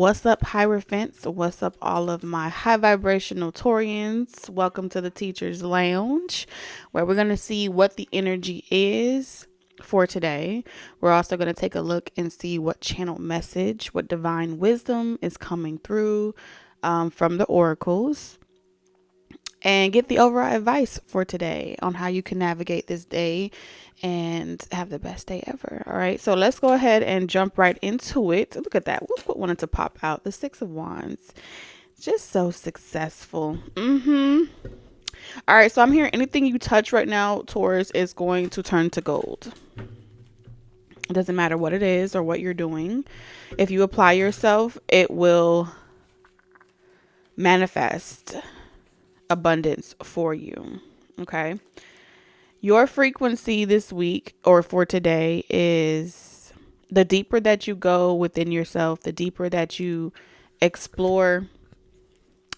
What's up, Hierophants? What's up, all of my high vibrational Taurians? Welcome to the Teacher's Lounge, where we're going to see what the energy is for today. We're also going to take a look and see what channel message, what divine wisdom is coming through from the oracles, and get the overall advice for today on how you can navigate this day and have the best day ever. All right, so let's go ahead and jump right into it. Look at that. What wanted to pop out? The Six of Wands. Just so successful. All right, so I'm hearing anything you touch right now, Taurus, is going to turn to gold. It doesn't matter what it is or what you're doing. If you apply yourself, it will manifest abundance for you. Okay. Your frequency this week or for today is the deeper that you go within yourself, the deeper that you explore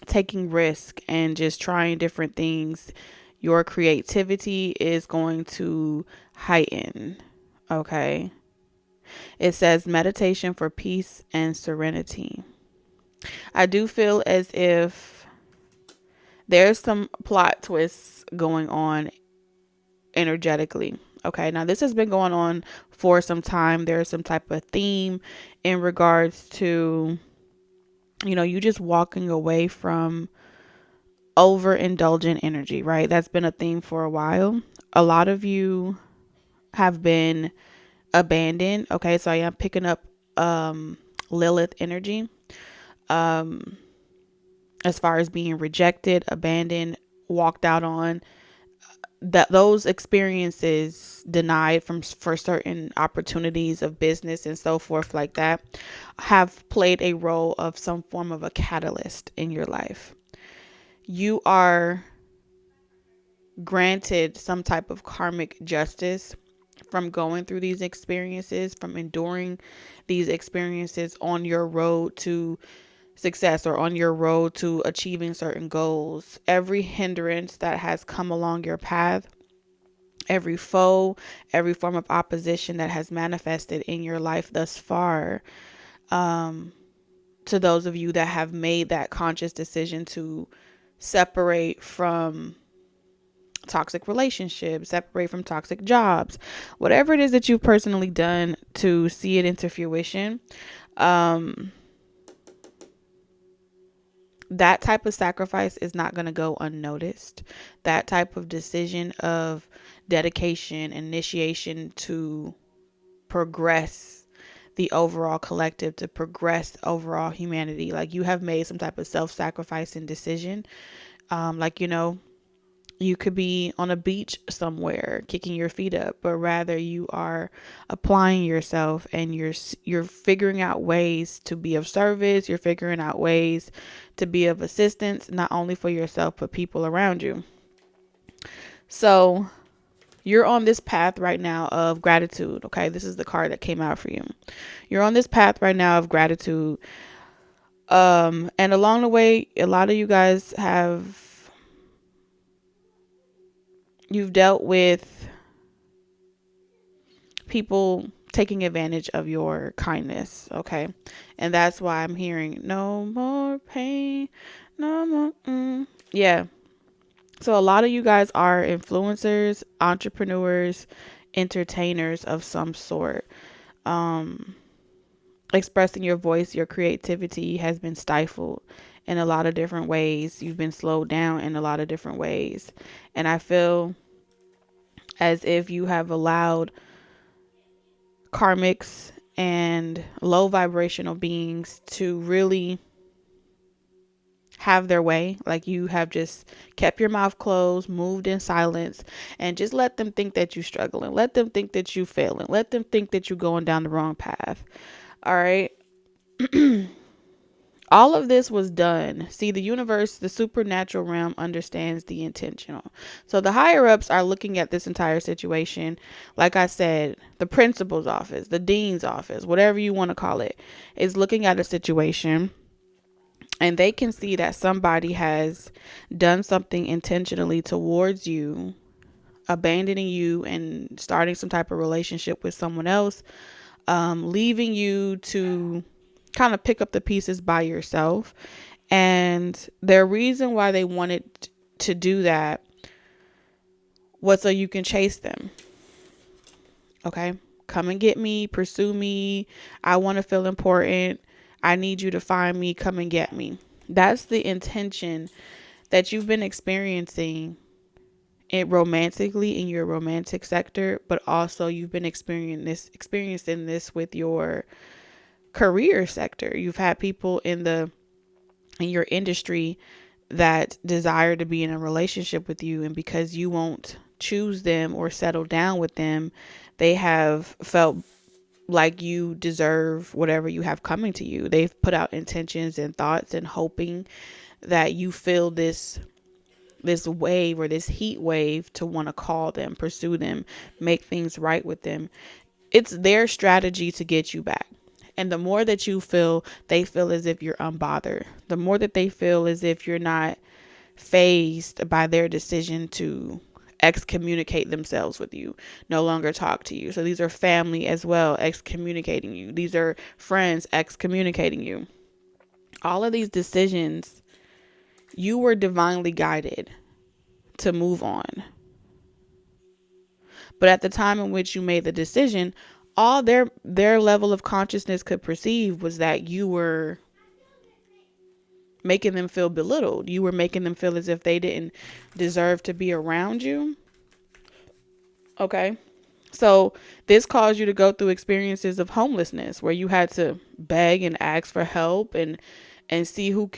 taking risk and just trying different things, your creativity is going to heighten. Okay. It says meditation for peace and serenity. I do feel as if there's some plot twists going on energetically. Okay, now this has been going on for some time. There's some type of theme in regards to, you just walking away from overindulgent energy, right? That's been a theme for a while. A lot of you have been abandoned. Okay, so I am picking up Lilith energy. As far as being rejected, abandoned, walked out on, that those experiences denied for certain opportunities of business and so forth like that have played a role of some form of a catalyst in your life. You are granted some type of karmic justice from going through these experiences, from enduring these experiences on your road to success or on your road to achieving certain goals. Every hindrance that has come along your path, every foe, every form of opposition that has manifested in your life thus far, to those of you that have made that conscious decision to separate from toxic relationships, separate from toxic jobs, whatever it is that you've personally done to see it into fruition, that type of sacrifice is not going to go unnoticed. That type of decision of dedication, initiation to progress the overall collective, to progress overall humanity. Like, you have made some type of self-sacrifice and decision. You could be on a beach somewhere kicking your feet up, but rather you are applying yourself and you're figuring out ways to be of service. You're figuring out ways to be of assistance, not only for yourself, but people around you. So you're on this path right now of gratitude. Okay. This is the card that came out for you. You're on this path right now of gratitude. And along the way, a lot of you guys you've dealt with people taking advantage of your kindness, okay? And that's why I'm hearing no more pain, no more. Yeah. So a lot of you guys are influencers, entrepreneurs, entertainers of some sort. Expressing your voice, your creativity has been stifled in a lot of different ways. You've been slowed down in a lot of different ways. And I feel as if you have allowed karmics and low vibrational beings to really have their way. Like, you have just kept your mouth closed, moved in silence, and just let them think that you're struggling. Let them think that you're failing. Let them think that you're going down the wrong path. All right. All of this was done. See, the universe, the supernatural realm understands the intentional. So the higher ups are looking at this entire situation. Like I said, the principal's office, the dean's office, whatever you want to call it, is looking at a situation, and they can see that somebody has done something intentionally towards you, abandoning you and starting some type of relationship with someone else, leaving you to kind of pick up the pieces by yourself. And the reason why they wanted to do that was so you can chase them. Okay? Come and get me, pursue me. I want to feel important. I need you to find me. Come and get me. That's the intention that you've been experiencing it romantically in your romantic sector, but also you've been experiencing this with your career sector. You've had people in your industry that desire to be in a relationship with you, and because you won't choose them or settle down with them, they have felt like you deserve whatever you have coming to you. They've put out intentions and thoughts and hoping that you feel this wave or this heat wave to want to call them, pursue them, make things right with them. It's their strategy to get you back. And the more that they feel as if you're unbothered, the more that they feel as if you're not fazed by their decision to excommunicate themselves with you, no longer talk to you. So these are family as well, excommunicating you. These are friends excommunicating you. All of these decisions, you were divinely guided to move on. But at the time in which you made the decision, all their level of consciousness could perceive was that you were making them feel belittled. You were making them feel as if they didn't deserve to be around you. Okay. So this caused you to go through experiences of homelessness where you had to beg and ask for help and see who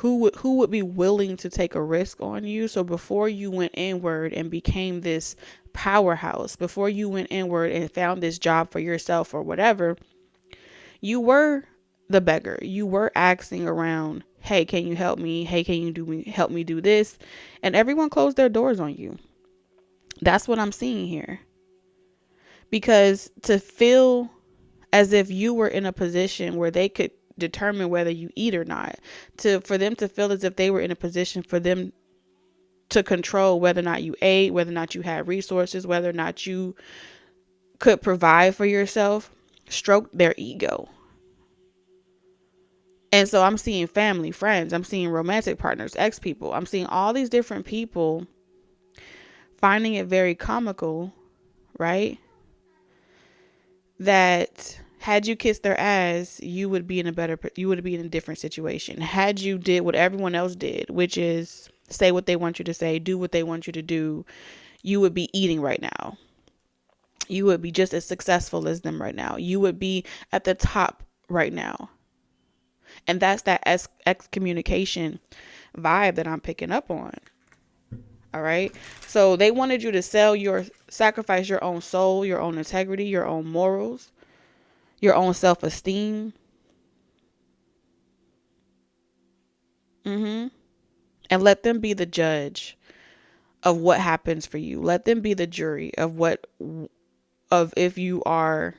would be willing to take a risk on you. So before you went inward and became this powerhouse, before you went inward and found this job for yourself or whatever, you were the beggar. You were asking around, hey, can you help me? Hey, can you help me do this? And everyone closed their doors on you. That's what I'm seeing here. Because to feel as if you were in a position where they could determine whether you eat or not, for them to feel as if they were in a position for them to control whether or not you ate, whether or not you had resources, whether or not you could provide for yourself, stroked their ego. And so I'm seeing family, friends, I'm seeing romantic partners, ex-people. I'm seeing all these different people finding it very comical, right? That had you kissed their ass, you would be in a different situation. Had you did what everyone else did, which is say what they want you to say, do what they want you to do, you would be eating right now. You would be just as successful as them right now. You would be at the top right now. And that's that excommunication vibe that I'm picking up on. All right. So they wanted you to sacrifice your own soul, your own integrity, your own morals, your own self-esteem. And let them be the judge of what happens for you. Let them be the jury of if you are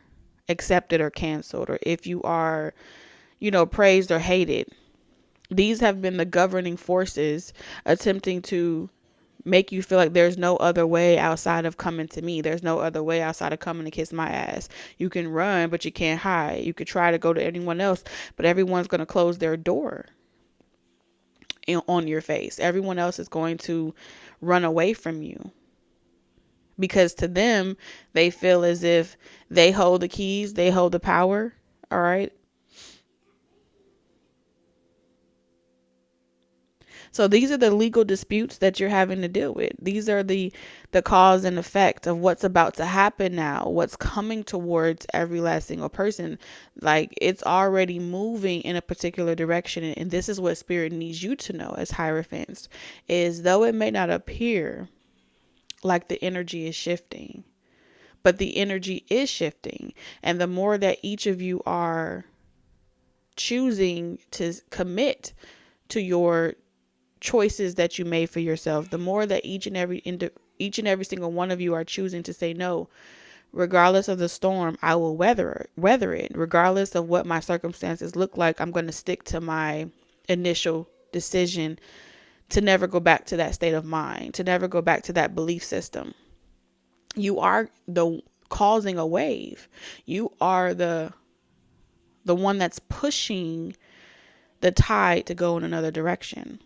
accepted or canceled, or if you are, praised or hated. These have been the governing forces attempting to make you feel like there's no other way outside of coming to me. There's no other way outside of coming to kiss my ass. You can run, but you can't hide. You could try to go to anyone else, but everyone's going to close their door on your face. Everyone else is going to run away from you. Because to them, they feel as if they hold the keys, they hold the power. All right. So these are the legal disputes that you're having to deal with. These are the cause and effect of what's about to happen now, what's coming towards every last single person. Like, it's already moving in a particular direction. And this is what Spirit needs you to know as Hierophants, is though it may not appear like the energy is shifting, but the energy is shifting. And the more that each of you are choosing to commit to your choices that you made for yourself, the more that each and every single one of you are choosing to say no. Regardless of the storm, I will weather it. Regardless of what my circumstances look like, I'm going to stick to my initial decision to never go back to that state of mind, to never go back to that belief system. You are causing a wave. You are the the one that's pushing the tide to go in another direction.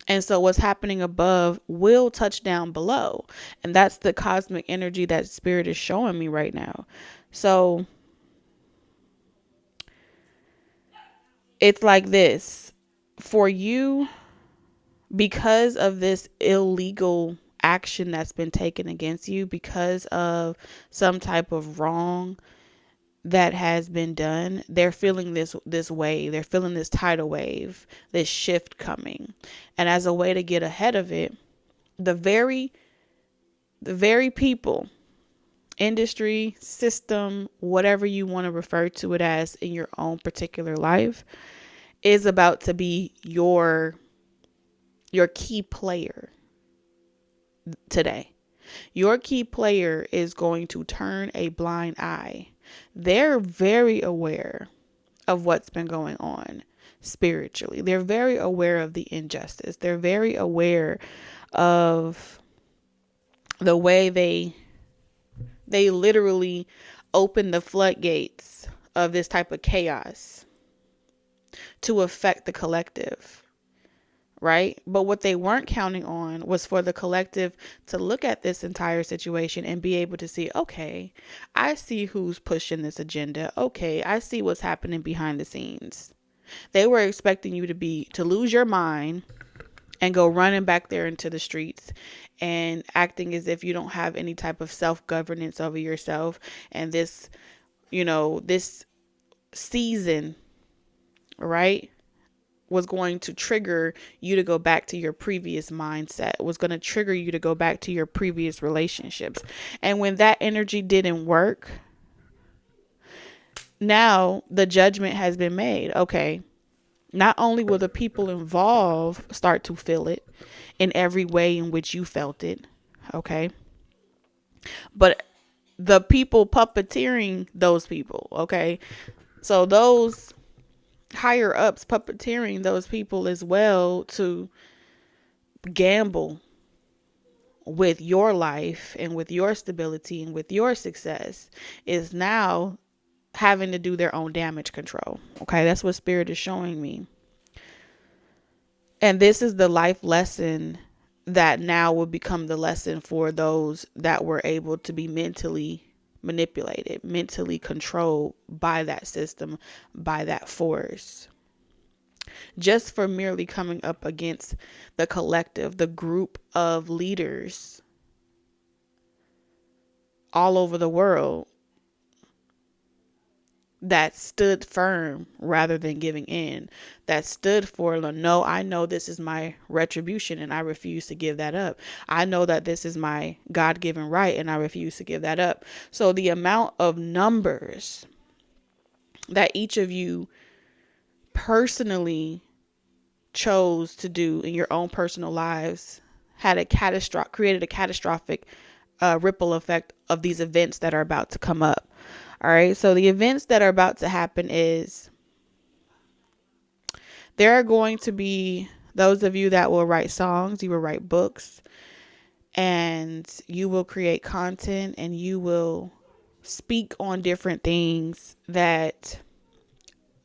And so what's happening above will touch down below. And that's the cosmic energy that spirit is showing me right now. So it's like this for you, because of this illegal action that's been taken against you, because of some type of wrong that has been done. They're feeling this wave. They're feeling this tidal wave, this shift coming. And as a way to get ahead of it, the very people, industry, system, whatever you want to refer to it as in your own particular life, is about to be your key player today. Your key player is going to turn a blind eye. They're very aware of what's been going on spiritually. They're very aware of the injustice. They're very aware of the way they literally open the floodgates of this type of chaos to affect the collective. Right? But what they weren't counting on was for the collective to look at this entire situation and be able to see, okay, I see who's pushing this agenda. Okay, I see what's happening behind the scenes. They were expecting you to lose your mind and go running back there into the streets and acting as if you don't have any type of self-governance over yourself. And this, this season, right, was going to trigger you to go back to your previous mindset, was going to trigger you to go back to your previous relationships. And when that energy didn't work, now the judgment has been made. Okay, not only will the people involved start to feel it in every way in which you felt it, okay, but the people puppeteering those people, okay, so those higher ups puppeteering those people as well to gamble with your life and with your stability and with your success is now having to do their own damage control. Okay, that's what spirit is showing me. And this is the life lesson that now will become the lesson for those that were able to be mentally manipulated, mentally controlled by that system, by that force. Just for merely coming up against the collective, the group of leaders all over the world that stood firm rather than giving in, that stood for, no, I know this is my retribution and I refuse to give that up. I know that this is my God-given right and I refuse to give that up. So the amount of numbers that each of you personally chose to do in your own personal lives created a catastrophic ripple effect of these events that are about to come up. All right. So the events that are about to happen is there are going to be those of you that will write songs, you will write books, and you will create content and you will speak on different things that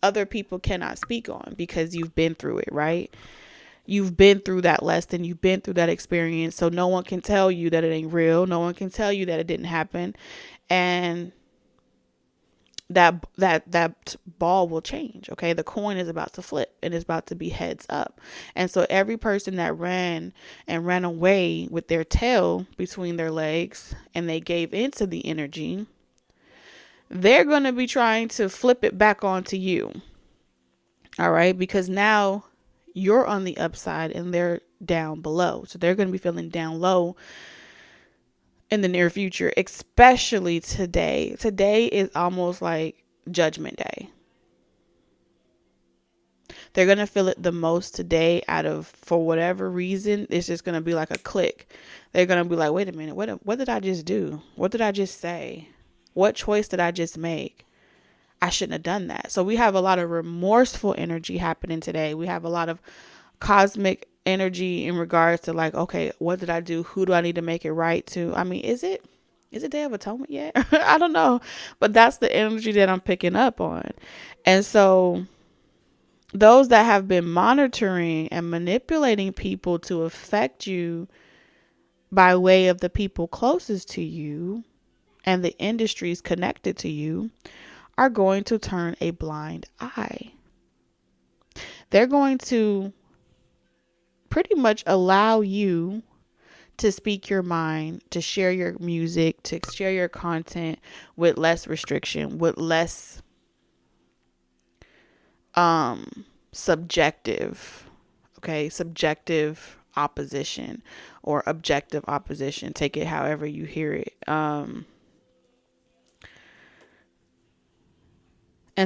other people cannot speak on because you've been through it, right? You've been through that lesson. You've been through that experience. So no one can tell you that it ain't real. No one can tell you that it didn't happen. And that ball will change. Okay. The coin is about to flip and it's about to be heads up. And so every person that ran away with their tail between their legs and they gave into the energy, they're going to be trying to flip it back onto you. All right. Because now you're on the upside and they're down below. So they're going to be feeling down low in the near future, especially today. Today is almost like Judgment Day. They're going to feel it the most today for whatever reason, it's just going to be like a click. They're going to be like, wait a minute, what did I just do? What did I just say? What choice did I just make? I shouldn't have done that. So we have a lot of remorseful energy happening today. We have a lot of cosmic energy in regards to like, okay, what did I do? Who do I need to make it right to? I mean, is it? Is it Day of Atonement yet? I don't know. But that's the energy that I'm picking up on. And so those that have been monitoring and manipulating people to affect you by way of the people closest to you and the industries connected to you are going to turn a blind eye. They're going to pretty much allow you to speak your mind, to share your music, to share your content with less restriction, with less subjective, subjective opposition or objective opposition. Take it however you hear it. And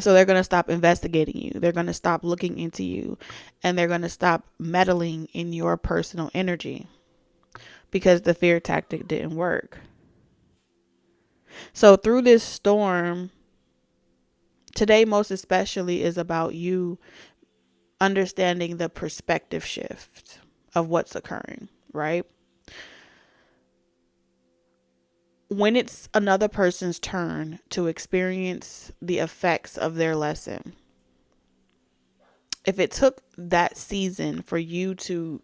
so they're going to stop investigating you. They're going to stop looking into you, and they're going to stop meddling in your personal energy because the fear tactic didn't work. So through this storm, today most especially is about you understanding the perspective shift of what's occurring, right? When it's another person's turn to experience the effects of their lesson, if it took that season for you to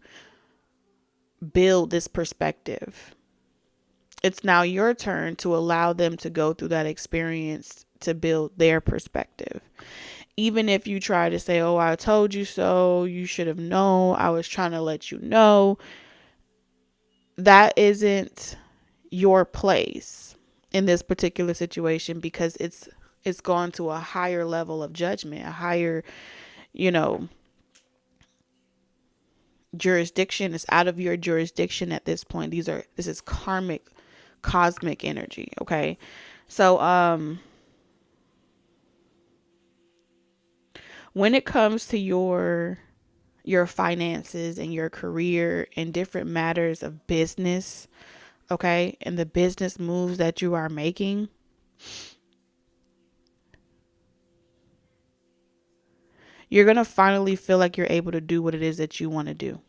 build this perspective, it's now your turn to allow them to go through that experience to build their perspective. Even if you try to say, oh, I told you so, you should have known, I was trying to let you know, that isn't your place in this particular situation, because it's gone to a higher level of judgment, a higher, jurisdiction. Is out of your jurisdiction at this point. This is karmic, cosmic energy. Okay. So, when it comes to your finances and your career and different matters of business, okay, and the business moves that you are making, you're going to finally feel like you're able to do what it is that you want to do.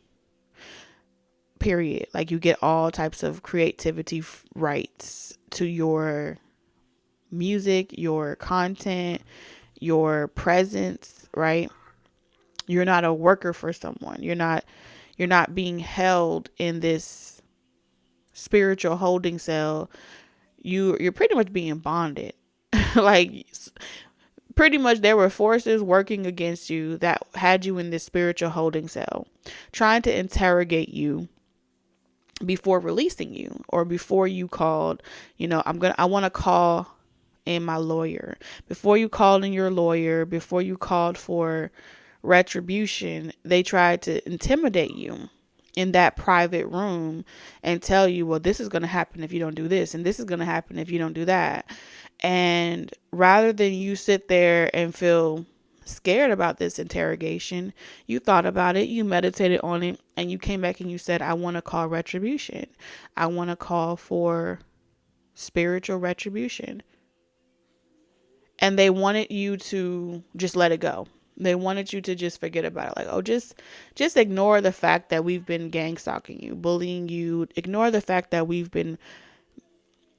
Period. Like, you get all types of creativity rights to your music, your content, your presence, right? You're not a worker for someone. You're not being held in this spiritual holding cell. You're pretty much being bonded. Like, pretty much there were forces working against you that had you in this spiritual holding cell, trying to interrogate you before releasing you, or before you called, I want to call in my lawyer. Before you called in your lawyer, before you called for retribution, they tried to intimidate you in that private room and tell you, well, this is going to happen if you don't do this, and this is going to happen if you don't do that. And rather than you sit there and feel scared about this interrogation, you thought about it, you meditated on it, and you came back and you said, I want to call retribution. I want to call for spiritual retribution. And they wanted you to just let it go. They wanted you to just forget about it. Like, oh, just ignore the fact that we've been gang stalking you, bullying you. Ignore the fact that we've been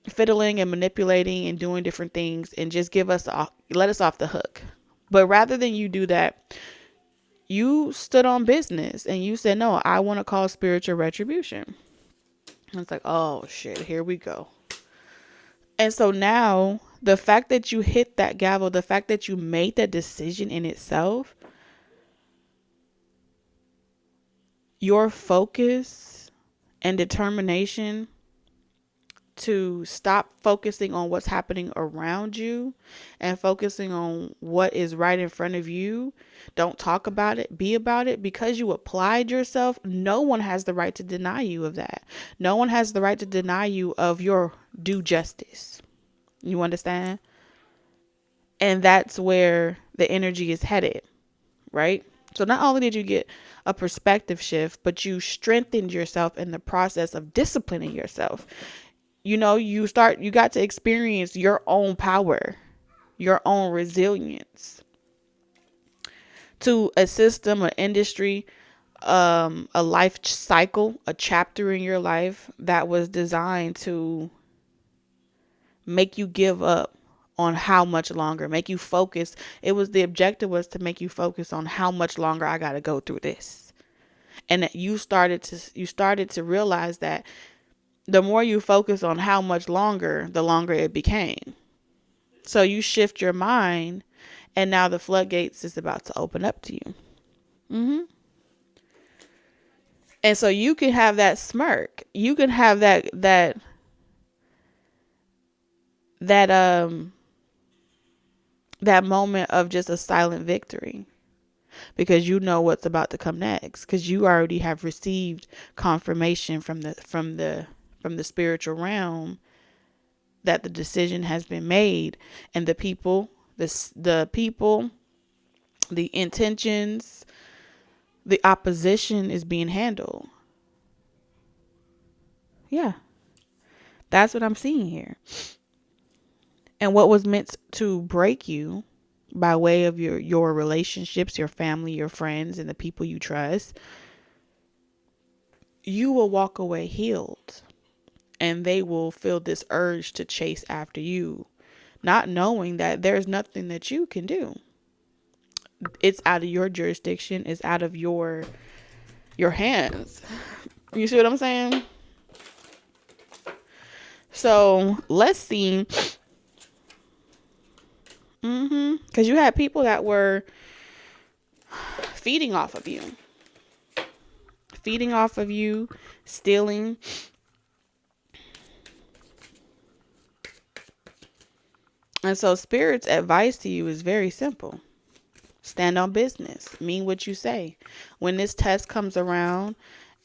fiddling and manipulating and doing different things, and just let us off the hook. But rather than you do that, you stood on business and you said, no, I want to call spiritual retribution. And it's like, oh shit, here we go. And so now the fact that you hit that gavel, the fact that you made that decision in itself, your focus and determination to stop focusing on what's happening around you and focusing on what is right in front of you. Don't talk about it, be about it. Because you applied yourself, no one has the right to deny you of that. No one has the right to deny you of your due justice. You understand? And that's where the energy is headed, right? So not only did you get a perspective shift, but you strengthened yourself in the process of disciplining yourself. You got to experience your own power, your own resilience to a system, an industry, a life cycle, a chapter in your life that was designed to make you give up on how much longer, make you focus. The objective was to make you focus on how much longer I got to go through this. And that you started to realize that the more you focus on how much longer, the longer it became. So you shift your mind, and now the floodgates is about to open up to you. And so you can have that smirk. You can have that that moment of just a silent victory, because you know what's about to come next, because you already have received confirmation from the spiritual realm that the decision has been made, and the people, the intentions, the opposition is being handled. Yeah, that's what I'm seeing here. And what was meant to break you by way of your relationships, your family, your friends, and the people you trust, you will walk away healed, and they will feel this urge to chase after you, not knowing that there's nothing that you can do. It's out of your jurisdiction. It's out of your hands. You see what I'm saying? So let's see. Because you had people that were feeding off of you, stealing. And so Spirit's advice to you is very simple. Stand on business. Mean what you say. When this test comes around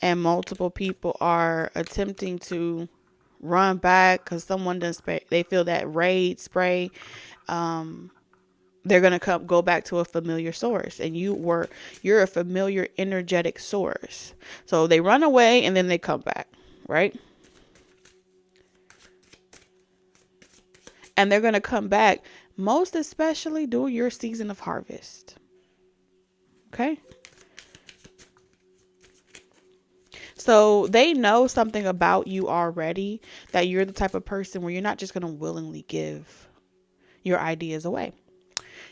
and multiple people are attempting to run back because someone doesn't spray, they feel that raid spray, they're going to go back to a familiar source, and you're a familiar energetic source. So they run away and then they come back, right? And they're going to come back most especially during your season of harvest. Okay? So they know something about you already, that you're the type of person where you're not just going to willingly give your ideas away.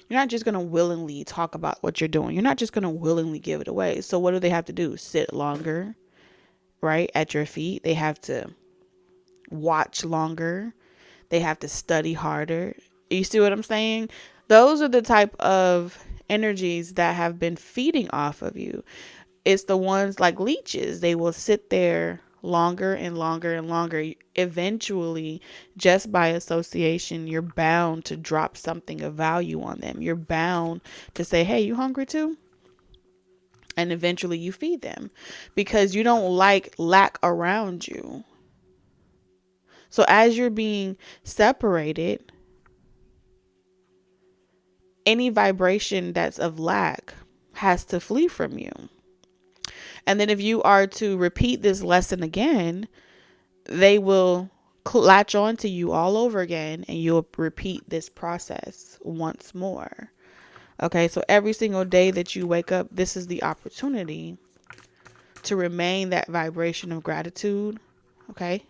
You're not just going to willingly talk about what you're doing. You're not just going to willingly give it away. So what do they have to do? Sit longer, right? At your feet. They have to watch longer. They have to study harder. You see what I'm saying? Those are the type of energies that have been feeding off of you. It's the ones like leeches. They will sit there longer and longer and longer. Eventually, just by association, you're bound to drop something of value on them. You're bound to say, hey, you hungry too? And eventually you feed them, because you don't like lack around you. So as you're being separated, any vibration that's of lack has to flee from you. And then if you are to repeat this lesson again, they will latch on to you all over again, and you'll repeat this process once more. Okay, so every single day that you wake up, this is the opportunity to remain that vibration of gratitude. Okay.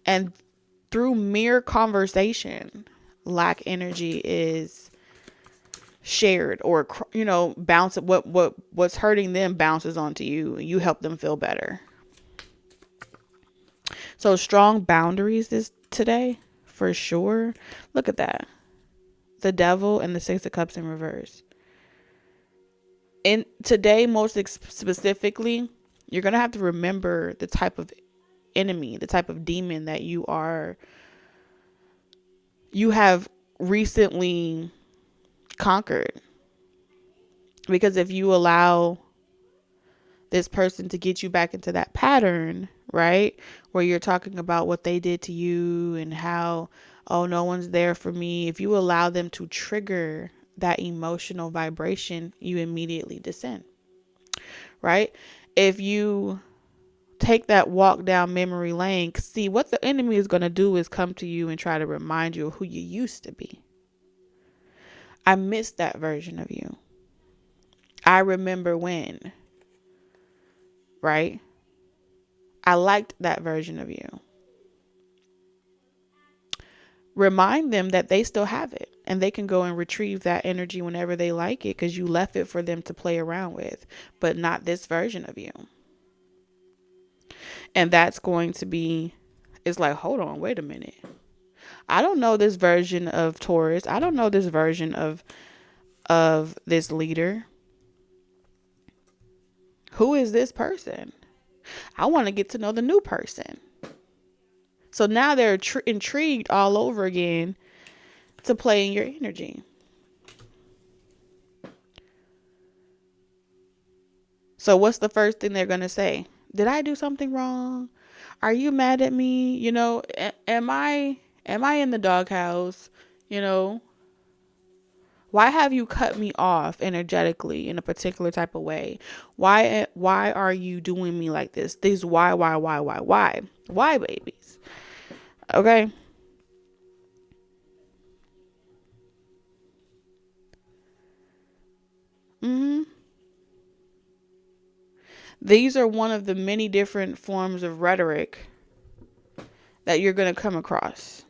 And through mere conversation, lack energy is shared, or bounce. What's hurting them bounces onto you, and you help them feel better. So strong boundaries this today for sure. Look at that, the devil and the Six of Cups in reverse. And today, most specifically, you're gonna have to remember the type of enemy, the type of demon that you have recently conquered. Because if you allow this person to get you back into that pattern, right, where you're talking about what they did to you and how, oh, no one's there for me. If you allow them to trigger that emotional vibration, you immediately descend, right? If you take that walk down memory lane, see what the enemy is going to do is come to you and try to remind you of who you used to be. I miss that version of you. I remember when, right? I liked that version of you. remind them that they still have it and they can go and retrieve that energy whenever they like it, because you left it for them to play around with, but not this version of you. And that's going to be, it's like, hold on, wait a minute. I don't know this version of Taurus. I don't know this version of this leader. Who is this person? I want to get to know the new person. So now they're intrigued all over again to play in your energy. So what's the first thing they're going to say? Did I do something wrong? Are you mad at me? You know, am I in the doghouse? You know, why have you cut me off energetically in a particular type of way? Why are you doing me like this? These why, babies? Okay. These are one of the many different forms of rhetoric that you're going to come across.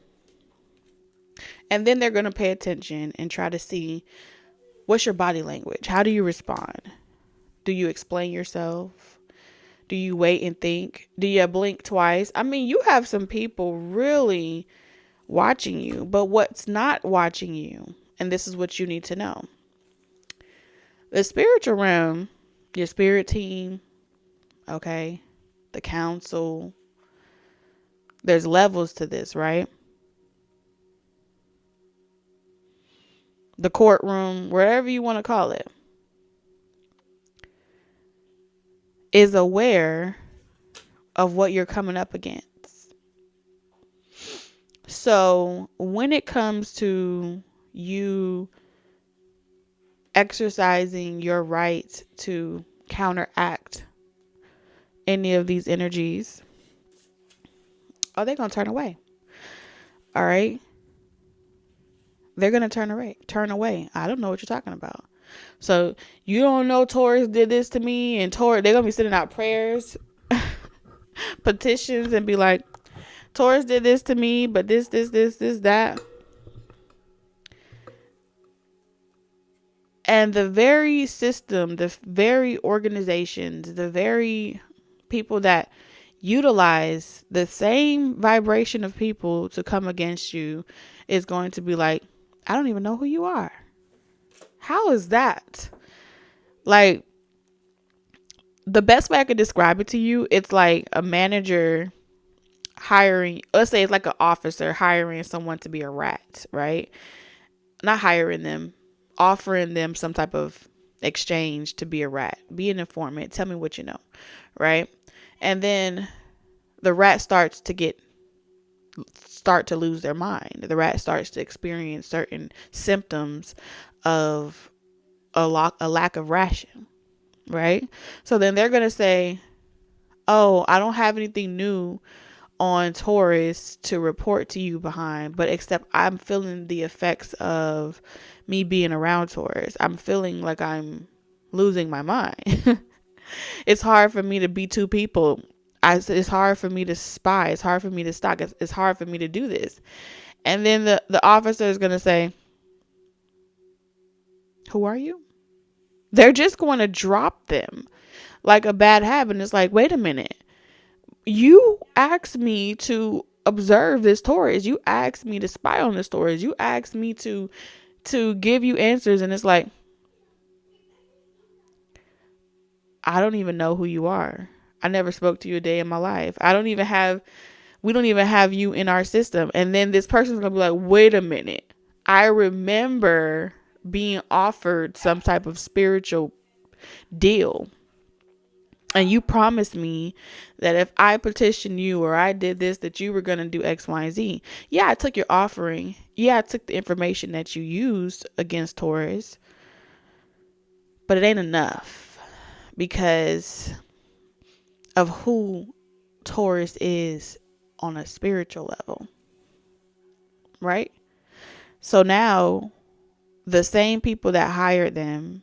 And then they're going to pay attention and try to see, what's your body language? How do you respond? Do you explain yourself? Do you wait and think? Do you blink twice? I mean, you have some people really watching you, but what's not watching you? And this is what you need to know. The spiritual realm, your spirit team, okay, the council, there's levels to this, right? The courtroom, wherever you want to call it, is aware of what you're coming up against. So when it comes to you exercising your right to counteract any of these energies, they're going to turn away. All right. They're going to turn away. I don't know what you're talking about. So you don't know Taurus did this to me, and Taurus, they're going to be sending out prayers, petitions, and be like, Taurus did this to me, but this, that. And the very system, the very organizations, the very people that utilize the same vibration of people to come against you is going to be like, I don't even know who you are. How is that? Like, the best way I could describe it to you, it's like a manager hiring, let's say it's like an officer hiring someone to be a rat, right? Not hiring them, offering them some type of exchange to be a rat. Be an informant. Tell me what you know, right? And then the rat start to lose their mind. The rat starts to experience certain symptoms of a lack of ration, right? So then they're going to say, oh, I don't have anything new on Taurus to report to you behind, but except I'm feeling the effects of me being around Taurus. I'm feeling like I'm losing my mind. It's hard for me to be two people. It's hard for me to spy. It's hard for me to stalk. It's hard for me to do this. And then the officer is going to say, who are you? They're just going to drop them like a bad habit. It's like, wait a minute. You asked me to observe this Taurus. You asked me to spy on this Taurus. You asked me to give you answers. And it's like, I don't even know who you are. I never spoke to you a day in my life. We don't even have you in our system. And then this person's going to be like, wait a minute. I remember being offered some type of spiritual deal. And you promised me that if I petitioned you or I did this, that you were going to do X, Y, and Z. Yeah, I took your offering. Yeah, I took the information that you used against Taurus. But it ain't enough because of who Taurus is on a spiritual level. Right? So now the same people that hired them,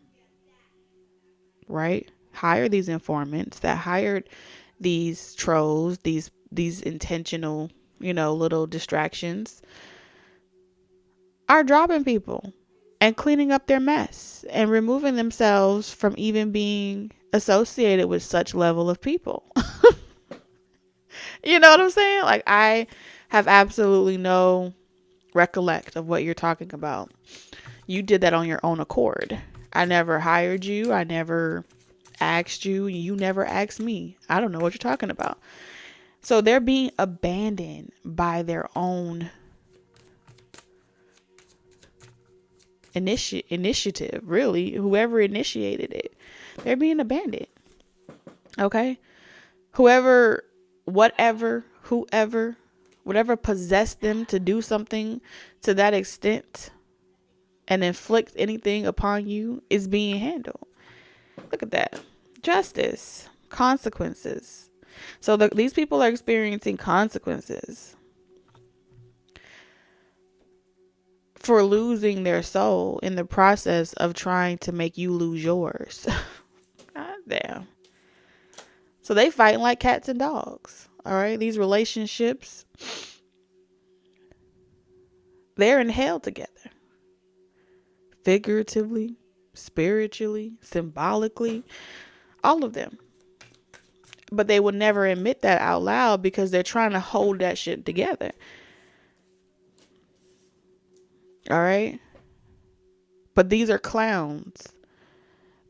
right? Hire these informants, that hired these trolls, these intentional, little distractions. are dropping people and cleaning up their mess and removing themselves from even being associated with such level of people. You know what I'm saying? Like, I have absolutely no recollect of what you're talking about. You did that on your own accord. I never hired you. I never asked you. You never asked me. I don't know what you're talking about. So they're being abandoned by their own initiative, really. Whoever initiated it, they're being abandoned. Okay? Whoever whatever possessed them to do something to that extent and inflict anything upon you is being handled. Look at that. Justice. Consequences. So these people are experiencing consequences for losing their soul in the process of trying to make you lose yours. God damn. So they fighting like cats and dogs. All right. These relationships, they're in hell together. Figuratively, spiritually, symbolically, all of them. But they will never admit that out loud because they're trying to hold that shit together. All right. But these are clowns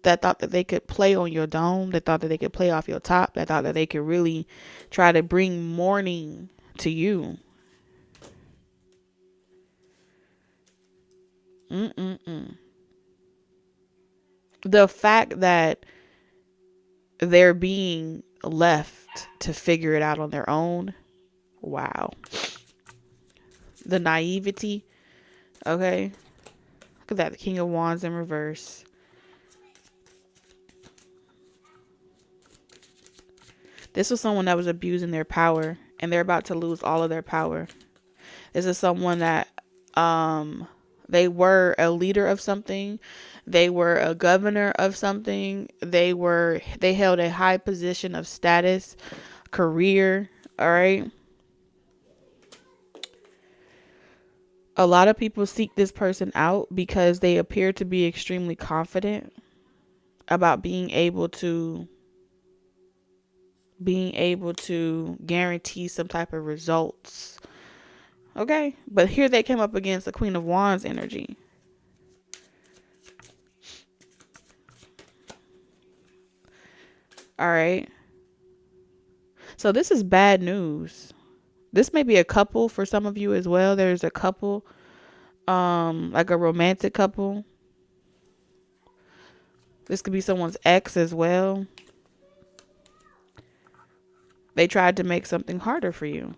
that thought that they could play on your dome. That thought that they could play off your top. That thought that they could really try to bring mourning to you. The fact that they're being left to figure it out on their own. Wow. The naivety. Okay. Look at that. The King of Wands in reverse. This was someone that was abusing their power and they're about to lose all of their power. This is someone that they were a leader of something. They were a governor of something. They held a high position of status, career. All right. A lot of people seek this person out because they appear to be extremely confident about being able to guarantee some type of results. Okay. But here they came up against the Queen of Wands energy. All right. So this is bad news. This may be a couple for some of you as well. There's a couple, like a romantic couple. This could be someone's ex as well. They tried to make something harder for you.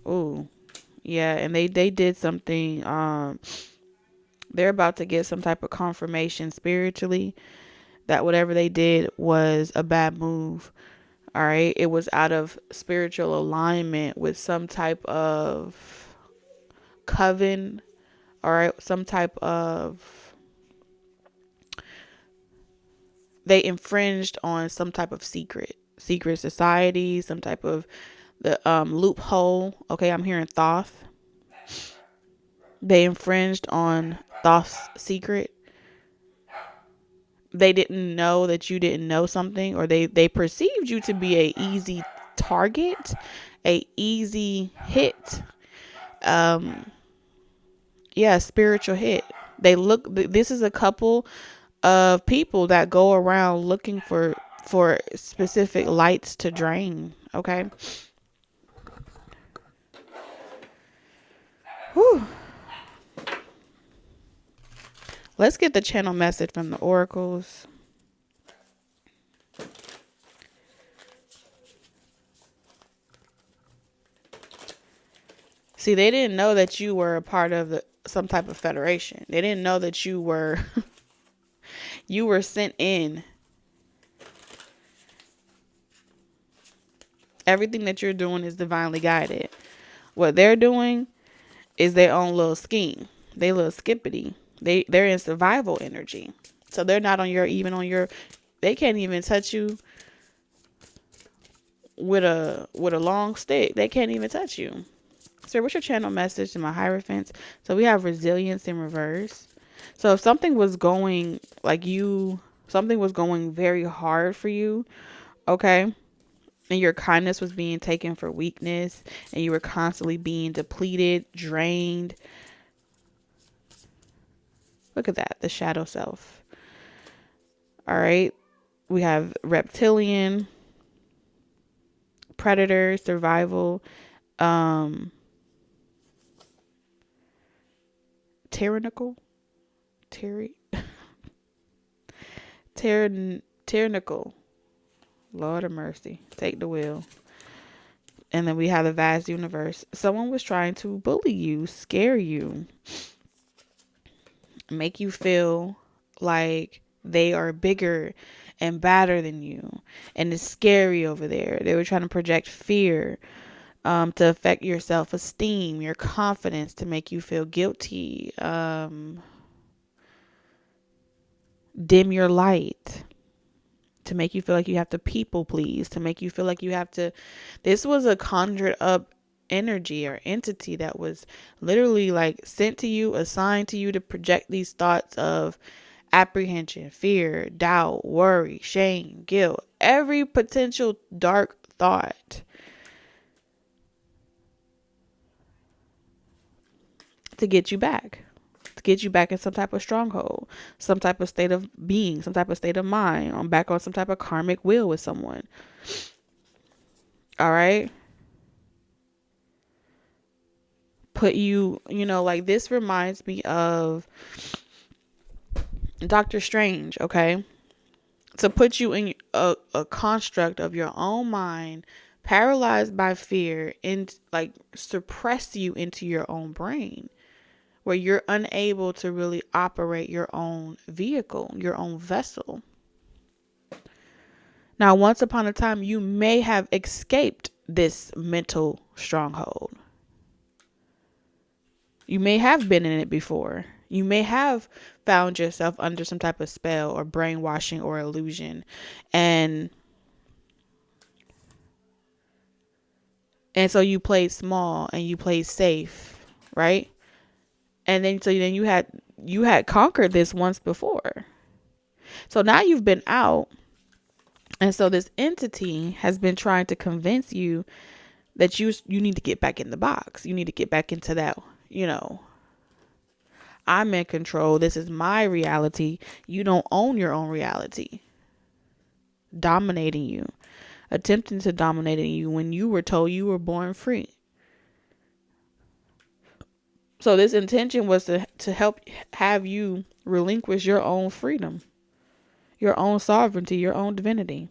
Ooh. Yeah, and they did something. They're about to get some type of confirmation spiritually that whatever they did was a bad move. All right. It was out of spiritual alignment with some type of coven. All right. Some type of, they infringed on some type of secret society, some type of the loophole. Okay. I'm hearing Thoth. They infringed on Thoth's secret. They didn't know that you didn't know something, or they perceived you to be a easy target, a easy hit. Spiritual hit. This is a couple of people that go around looking for specific lights to drain. Okay. Whew. Let's get the channel message from the oracles. See, they didn't know that you were a part of some type of federation. They didn't know that you were you were sent in. Everything that you're doing is divinely guided. What they're doing is their own little scheme. They little skippity. They're in survival energy. So they're not on they can't even touch you with a long stick. They can't even touch you. So what's your channel message to my Hierophants? So we have resilience in reverse. So if something was going something was going very hard for you, okay, and your kindness was being taken for weakness, and you were constantly being depleted, drained. Look at that, the shadow self. All right. We have reptilian, predator, survival, tyrannical, tyrannical. Lord of mercy, take the wheel. And then we have the vast universe. Someone was trying to bully you, scare you, make you feel like they are bigger and badder than you, and it's scary over there. They were trying to project fear, to affect your self-esteem, your confidence, to make you feel guilty, dim your light, to make you feel like you have to people please, to make you feel like you have to. This was a conjured up energy or entity that was literally like sent to you, assigned to you to project these thoughts of apprehension, fear, doubt, worry, shame, guilt, every potential dark thought, to get you back. To get you back in some type of stronghold, some type of state of being, some type of state of mind, on back on some type of karmic wheel with someone. All right. Put you, like this reminds me of Doctor Strange, okay? To put you in a construct of your own mind, paralyzed by fear, and like suppress you into your own brain, where you're unable to really operate your own vehicle, your own vessel. Now, once upon a time, you may have escaped this mental stronghold. You may have been in it before. You may have found yourself under some type of spell or brainwashing or illusion. And so you played small and you played safe, right? And then you had conquered this once before. So now you've been out. And so this entity has been trying to convince you that you need to get back in the box. You need to get back into that, I'm in control. This is my reality. You don't own your own reality. Dominating you. Attempting to dominate you when you were told you were born free. So this intention was to help have you relinquish your own freedom, your own sovereignty, your own divinity.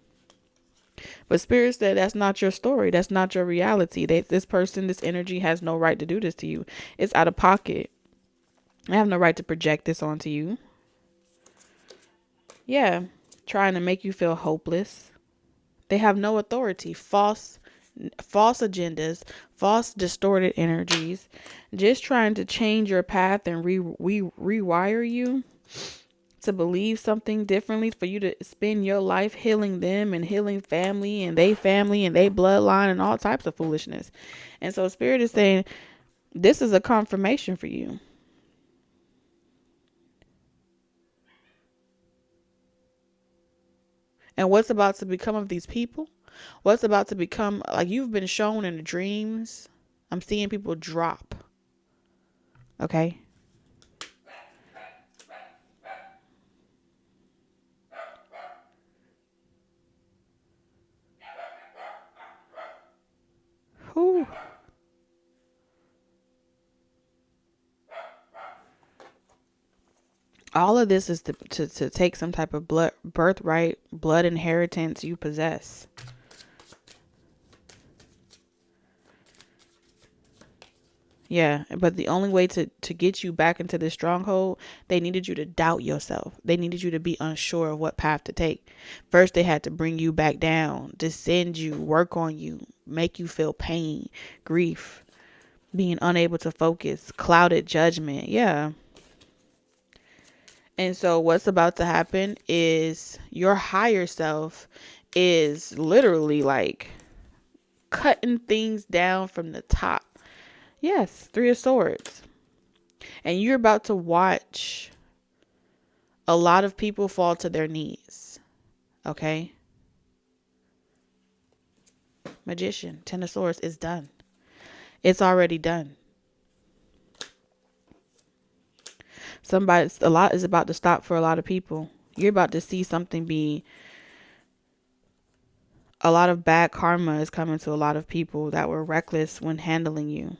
But Spirit said that's not your story. That's not your reality. This person, this energy has no right to do this to you. It's out of pocket. I have no right to project this onto you. Yeah. Trying to make you feel hopeless. They have no authority. False agendas, false distorted energies, just trying to change your path and rewire you to believe something differently, for you to spend your life healing them and healing family and they bloodline and all types of foolishness. And so Spirit is saying this is a confirmation for you. And what's about to become of these people? What's about to become, like you've been shown in the dreams. I'm seeing people drop. Okay. Whew. All of this is to take some type of birthright, blood inheritance you possess. Yeah, but the only way to get you back into this stronghold, they needed you to doubt yourself. They needed you to be unsure of what path to take. First, they had to bring you back down, descend you, work on you, make you feel pain, grief, being unable to focus, clouded judgment. Yeah. And so what's about to happen is your higher self is literally like cutting things down from the top. Yes, Three of Swords. And you're about to watch a lot of people fall to their knees. Okay? Magician, Ten of Swords is done. It's already done. A lot is about to stop for a lot of people. You're about to see something be, a lot of bad karma is coming to a lot of people that were reckless when handling you.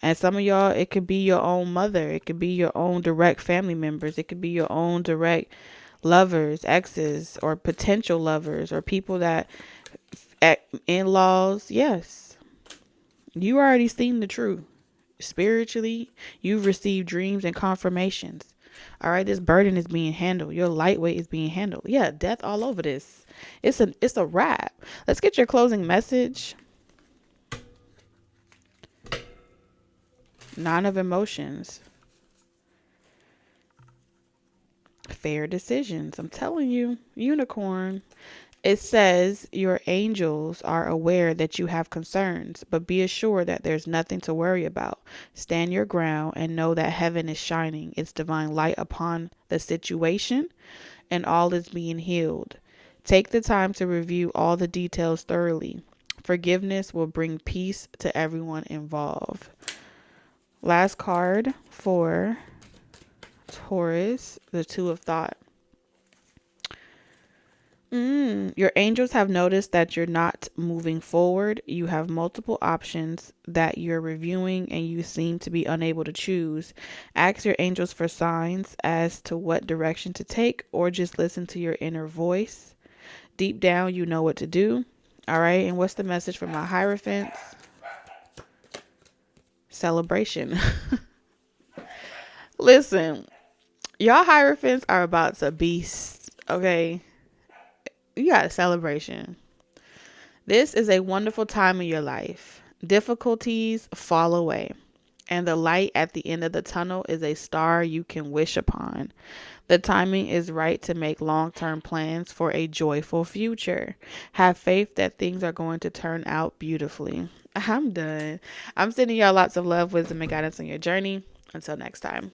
And some of y'all, it could be your own mother. It could be your own direct family members. It could be your own direct lovers, exes, or potential lovers, or people that, in-laws. Yes. You already seen the truth. Spiritually, you've received dreams and confirmations. All right, this burden is being handled. Your lightweight is being handled. Yeah, death all over this. It's a wrap. Let's get your closing message. Nine of Emotions. Fair decisions. I'm telling you, unicorn. It says your angels are aware that you have concerns, but be assured that there's nothing to worry about. Stand your ground and know that heaven is shining its divine light upon the situation and all is being healed. Take the time to review all the details thoroughly. Forgiveness will bring peace to everyone involved. Last card for Taurus, the Two of Thought. Your angels have noticed that you're not moving forward. You have multiple options that you're reviewing and you seem to be unable to choose. Ask your angels for signs as to what direction to take, or just listen to your inner voice. Deep down, you know what to do. All right. And what's the message from my Hierophants? Celebration. Listen, y'all Hierophants are about to beast. Okay. You got a celebration. This is a wonderful time in your life. Difficulties fall away, and the light at the end of the tunnel is a star you can wish upon. The timing is right to make long-term plans for a joyful future. Have faith that things are going to turn out beautifully. I'm done. I'm sending y'all lots of love, wisdom, and guidance on your journey. Until next time.